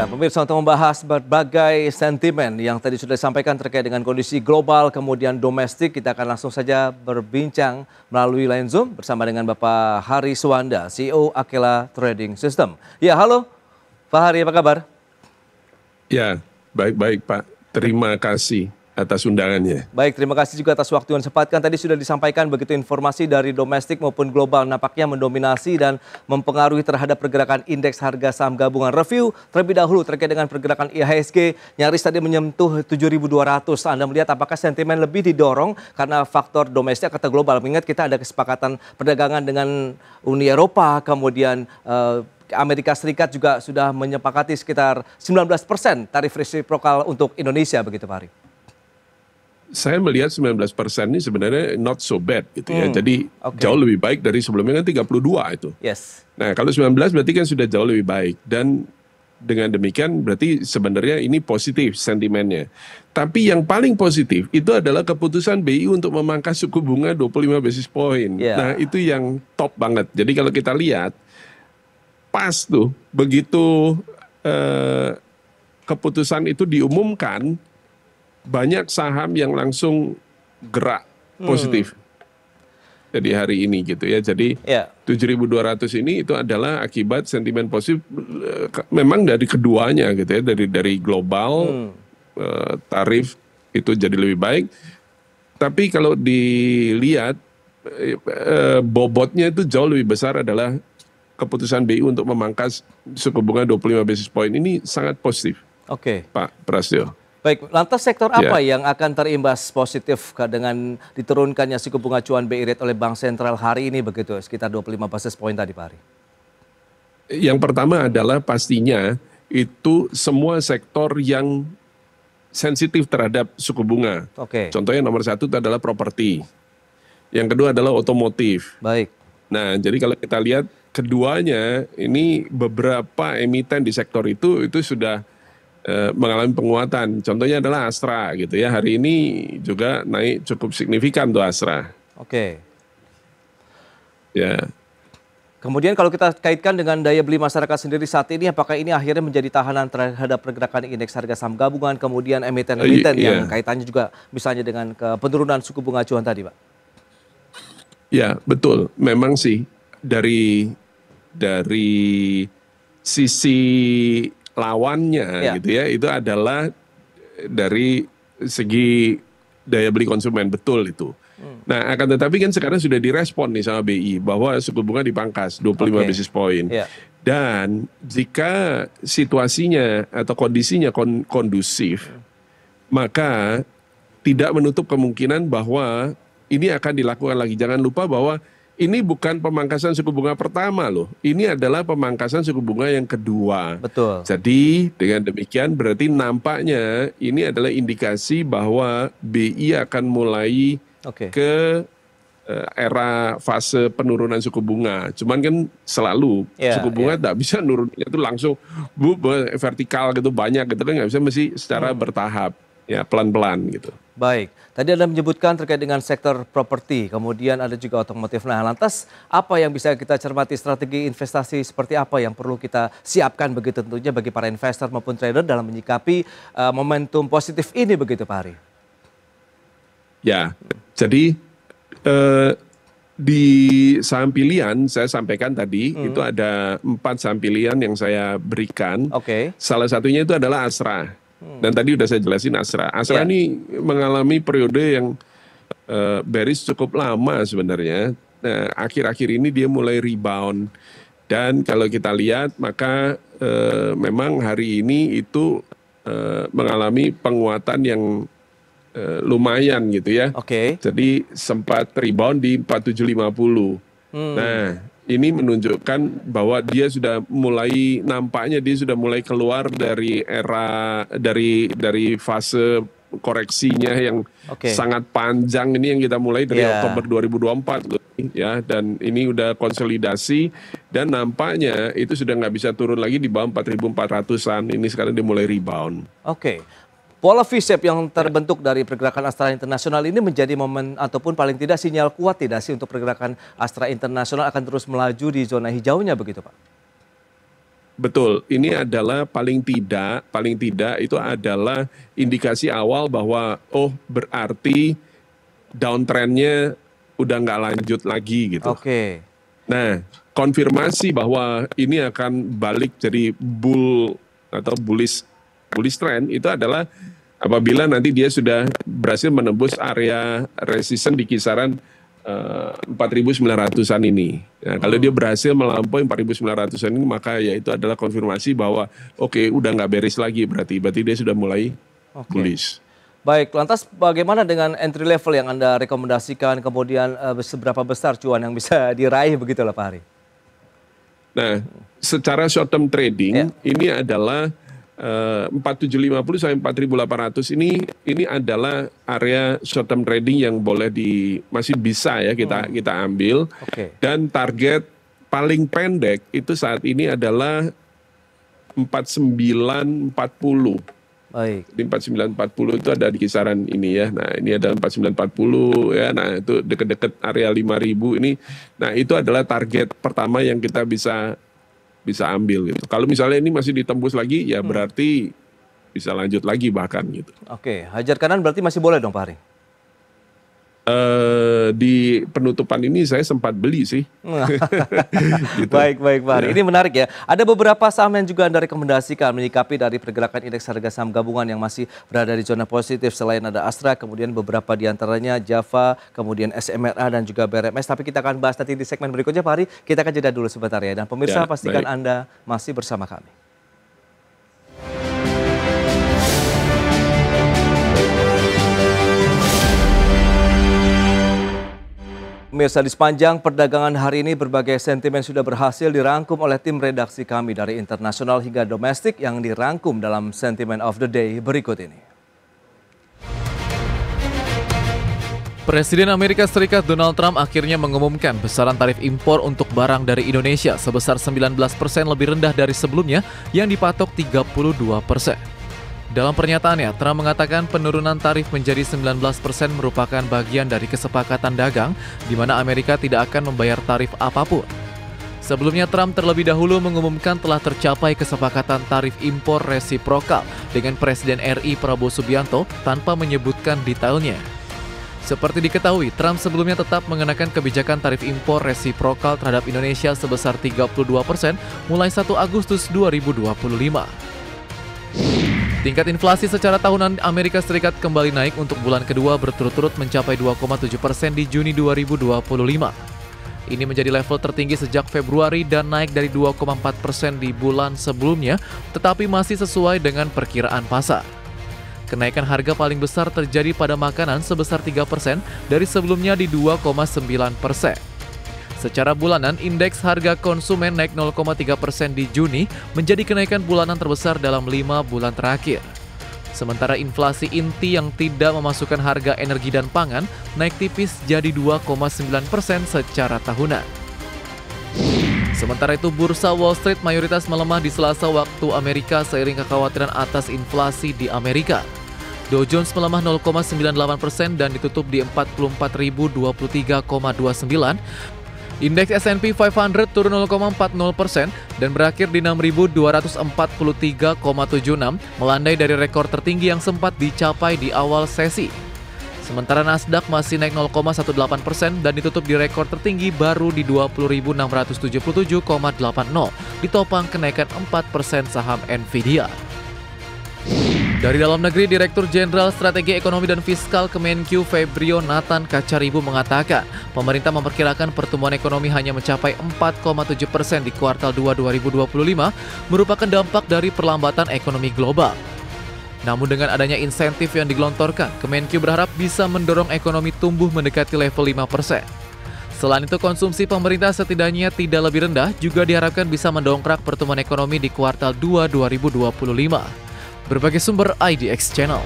Ya, pemirsa, untuk membahas berbagai sentimen yang tadi sudah disampaikan terkait dengan kondisi global kemudian domestik, kita akan langsung saja berbincang melalui line Zoom bersama dengan Bapak Hari Suwanda, CEO Akela Trading System. Ya, halo Pak Hari, apa kabar? Ya, baik-baik Pak. Terima kasih atas undangannya. Baik, terima kasih juga atas waktu yang sempatkan. Tadi sudah disampaikan begitu informasi dari domestik maupun global nampaknya mendominasi dan mempengaruhi terhadap pergerakan indeks harga saham gabungan. Review terlebih dahulu terkait dengan pergerakan IHSG nyaris tadi menyentuh 7.200. Anda melihat apakah sentimen lebih didorong karena faktor domestik atau global? Mengingat kita ada kesepakatan perdagangan dengan Uni Eropa, kemudian Amerika Serikat juga sudah menyepakati sekitar 19% tarif resiprokal untuk Indonesia, begitu Pak Hari? Saya melihat 19% ini sebenarnya not so bad gitu ya. Jadi jauh lebih baik dari sebelumnya kan 32 itu. Yes. Nah kalau 19 berarti kan sudah jauh lebih baik. Dan dengan demikian berarti sebenarnya ini positif sentimennya. Tapi yang paling positif itu adalah keputusan BI untuk memangkas suku bunga 25 basis point. Nah itu yang top banget. Jadi kalau kita lihat pas tuh begitu keputusan itu diumumkan, banyak saham yang langsung gerak positif. Jadi hari ini gitu ya. Jadi 7.200 ini itu adalah akibat sentimen positif memang dari keduanya gitu ya. Dari global tarif itu jadi lebih baik. Tapi kalau dilihat bobotnya itu jauh lebih besar adalah keputusan BI untuk memangkas suku bunga 25 basis point ini sangat positif. Pak Prasetyo. Baik, lantas sektor apa yang akan terimbas positif dengan diturunkannya suku bunga acuan BI rate oleh Bank Sentral hari ini begitu, sekitar 25 basis point tadi Pak Hari? Yang pertama adalah pastinya itu semua sektor yang sensitif terhadap suku bunga. Contohnya nomor satu itu adalah properti. Yang kedua adalah otomotif. Baik. Nah, jadi kalau kita lihat keduanya ini beberapa emiten di sektor itu sudah mengalami penguatan. Contohnya adalah Astra gitu ya. Hari ini juga naik cukup signifikan tuh Astra. Ya. Kemudian kalau kita kaitkan dengan daya beli masyarakat sendiri saat ini, apakah ini akhirnya menjadi tahanan terhadap pergerakan indeks harga saham gabungan, kemudian emiten-emiten yang kaitannya juga misalnya dengan penurunan suku bunga acuan tadi, Pak? Ya, betul. Memang sih dari sisi lawannya gitu ya, itu adalah dari segi daya beli konsumen, betul itu. Nah, akan tetapi kan sekarang sudah direspon nih sama BI bahwa suku bunga dipangkas 25 basis point. Dan jika situasinya atau kondisinya kondusif, maka tidak menutup kemungkinan bahwa ini akan dilakukan lagi. Jangan lupa bahwa ini bukan pemangkasan suku bunga pertama loh. Ini adalah pemangkasan suku bunga yang kedua. Betul. Jadi dengan demikian berarti nampaknya ini adalah indikasi bahwa BI akan mulai ke era fase penurunan suku bunga. Cuman kan selalu suku bunga tak bisa nurunnya itu langsung vertikal gitu banyak gitu kan, nggak bisa, mesti secara bertahap. Ya, pelan-pelan gitu. Baik, tadi Anda menyebutkan terkait dengan sektor properti, kemudian ada juga otomotif. Nah, lantas apa yang bisa kita cermati, strategi investasi seperti apa yang perlu kita siapkan begitu tentunya bagi para investor maupun trader dalam menyikapi momentum positif ini begitu Pak Hari? Ya, jadi di saham pilihan saya sampaikan tadi itu ada 4 saham pilihan yang saya berikan. Salah satunya itu adalah Astra. Dan tadi udah saya jelasin Astra. Astra ini mengalami periode yang bearish cukup lama sebenarnya. Nah, akhir-akhir ini dia mulai rebound. Dan kalau kita lihat maka memang hari ini itu mengalami penguatan yang lumayan gitu ya. Jadi sempat rebound di 4750. Nah, ini menunjukkan bahwa dia sudah mulai, nampaknya dia sudah mulai keluar dari era dari fase koreksinya yang sangat panjang ini yang kita mulai dari Oktober 2024 ya, dan ini udah konsolidasi dan nampaknya itu sudah nggak bisa turun lagi di bawah 4.400-an. Ini sekarang dia mulai rebound. Pola V-shape yang terbentuk dari pergerakan Astra Internasional ini menjadi momen ataupun paling tidak sinyal kuat tidak sih untuk pergerakan Astra Internasional akan terus melaju di zona hijaunya begitu Pak? Betul, ini adalah paling tidak itu adalah indikasi awal bahwa berarti downtrendnya udah nggak lanjut lagi gitu. Oke. Nah, konfirmasi bahwa ini akan balik jadi bull atau bullish trend itu adalah apabila nanti dia sudah berhasil menembus area resistance di kisaran 4.900-an ini. Nah, kalau dia berhasil melampaui 4.900-an ini, maka ya itu adalah konfirmasi bahwa udah nggak bearish lagi, berarti dia sudah mulai bullish. Baik, lantas bagaimana dengan entry level yang Anda rekomendasikan, kemudian seberapa besar cuan yang bisa diraih begitu lah Pak Hari? Nah, secara short term trading ini adalah 4750 sampai 4800 ini adalah area short term trading yang masih bisa ya kita ambil. Dan target paling pendek itu saat ini adalah 4940. Baik. Di 4940 itu ada di kisaran ini ya. Nah, ini ada 4940 ya. Nah, itu dekat-dekat area 5000 ini. Nah, itu adalah target pertama yang kita bisa ambil gitu. Kalau misalnya ini masih ditembus lagi ya berarti bisa lanjut lagi bahkan gitu. Oke, hajar kanan berarti masih boleh dong Pak Hari? Di penutupan ini saya sempat beli sih. Gitu. Baik Pak Hari. Ini menarik ya. Ada beberapa saham yang juga Anda rekomendasikan menyikapi dari pergerakan indeks harga saham gabungan yang masih berada di zona positif. Selain ada Astra, kemudian beberapa diantaranya Java, kemudian SMRA dan juga BRMS. Tapi kita akan bahas nanti di segmen berikutnya Pak Hari. Kita akan jeda dulu sebentar ya. Dan pemirsa pastikan Anda masih bersama kami. Pemirsa, di sepanjang perdagangan hari ini berbagai sentimen sudah berhasil dirangkum oleh tim redaksi kami dari internasional hingga domestik yang dirangkum dalam Sentiment of the Day berikut ini. Presiden Amerika Serikat Donald Trump akhirnya mengumumkan besaran tarif impor untuk barang dari Indonesia sebesar 19% lebih rendah dari sebelumnya yang dipatok 32%. Dalam pernyataannya, Trump mengatakan penurunan tarif menjadi 19% merupakan bagian dari kesepakatan dagang di mana Amerika tidak akan membayar tarif apapun. Sebelumnya, Trump terlebih dahulu mengumumkan telah tercapai kesepakatan tarif impor resiprokal dengan Presiden RI Prabowo Subianto tanpa menyebutkan detailnya. Seperti diketahui, Trump sebelumnya tetap mengenakan kebijakan tarif impor resiprokal terhadap Indonesia sebesar 32% mulai 1 Agustus 2025. Tingkat inflasi secara tahunan Amerika Serikat kembali naik untuk bulan kedua berturut-turut mencapai 2,7% di Juni 2025. Ini menjadi level tertinggi sejak Februari dan naik dari 2,4% di bulan sebelumnya, tetapi masih sesuai dengan perkiraan pasar. Kenaikan harga paling besar terjadi pada makanan sebesar 3% dari sebelumnya di 2,9%. Secara bulanan, indeks harga konsumen naik 0,3% di Juni, menjadi kenaikan bulanan terbesar dalam 5 bulan terakhir. Sementara inflasi inti yang tidak memasukkan harga energi dan pangan naik tipis jadi 2,9% secara tahunan. Sementara itu, bursa Wall Street mayoritas melemah di Selasa waktu Amerika seiring kekhawatiran atas inflasi di Amerika. Dow Jones melemah 0,98% dan ditutup di 44.023,29. Indeks S&P 500 turun 0,40% dan berakhir di 6.243,76, melandai dari rekor tertinggi yang sempat dicapai di awal sesi. Sementara Nasdaq masih naik 0,18% dan ditutup di rekor tertinggi baru di 20.677,80, ditopang kenaikan 4% saham Nvidia. Dari dalam negeri, Direktur Jenderal Strategi Ekonomi dan Fiskal Kemenkyu Febrio Nathan Kacaribu mengatakan, pemerintah memperkirakan pertumbuhan ekonomi hanya mencapai 4,7% di kuartal 2 2025, merupakan dampak dari perlambatan ekonomi global. Namun dengan adanya insentif yang digelontorkan, Kemenkyu berharap bisa mendorong ekonomi tumbuh mendekati level 5%. Selain itu, konsumsi pemerintah setidaknya tidak lebih rendah juga diharapkan bisa mendongkrak pertumbuhan ekonomi di kuartal 2 2025. Berbagai sumber IDX Channel.